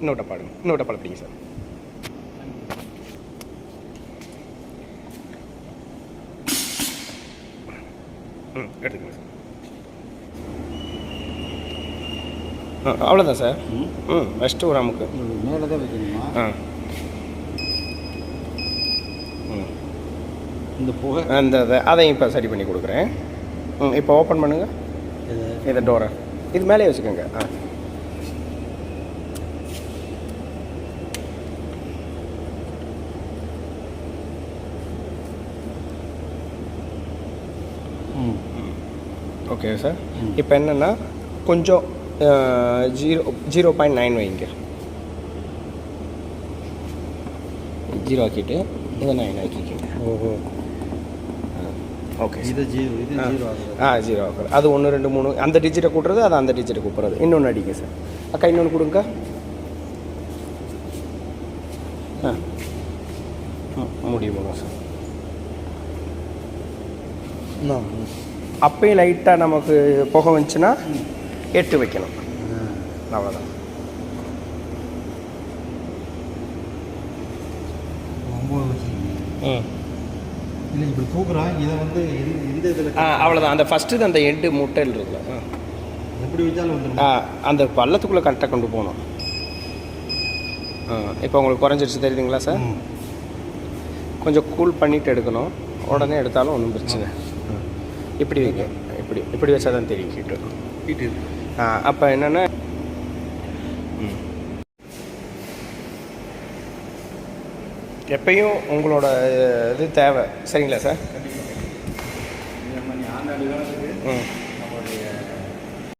இன்னொரு டப்பாடுங்க, இன்னொரு டப்பாவில் பிடிங்க சார். எடுத்துக்கங்க சார். அவ்வளோதான் சார். ஃபஸ்ட்டு ஒரு அமுக்கு மேலே தான் வைக்கணுமா? இந்த புகை அந்த அதையும் இப்போ சரி பண்ணி கொடுக்குறேன். இப்போ ஓப்பன் பண்ணுங்கள் இதை டோரை. இது மேலே வச்சுக்கோங்க. Okay sir. இப்போ என்னென்னா கொஞ்சம் 0.9 வைங்க. 0 ஆக்கிட்டு இதை 9 ஆக்கிக்கோங்க. ஓஹோ, ஓகே. இது 0 0 ஆகுது. அது 1 2 3 அந்த டிஜிட்டை கூட்டுறது, அது அந்த டிஜிட்டை கூப்பிட்றது. இன்னொன்று அடிங்க சார். அக்கா இன்னொன்று கொடுங்க. முடியும் சார். அப்பயும் லைட்டாக நமக்கு புகை வந்துச்சுன்னா 8 வைக்கணும். அவ்வளோதான். இல்லை இப்படி தூக்குறான். இதை வந்து எந்த இதில் அவ்வளோதான். அந்த ஃபஸ்ட்டு அந்த எண்டு முட்டையில் இருக்குல்ல, எப்படி வச்சாலும் வந்து அந்த பள்ளத்துக்குள்ளே கரெக்டாக கொண்டு போகணும். இப்போ உங்களுக்கு குறைஞ்சிருச்சு தெரியுதுங்களா சார்? கொஞ்சம் கூல் பண்ணிவிட்டு எடுக்கணும். உடனே எடுத்தாலும் ஒன்றும் பிரச்சனை. இப்படி வைக்க, இப்படி வச்சா தான் தெரியும் ஹீட்டு. அப்போ என்னென்னா எப்பயும் உங்களோட இது தேவை. சரிங்களா சார்?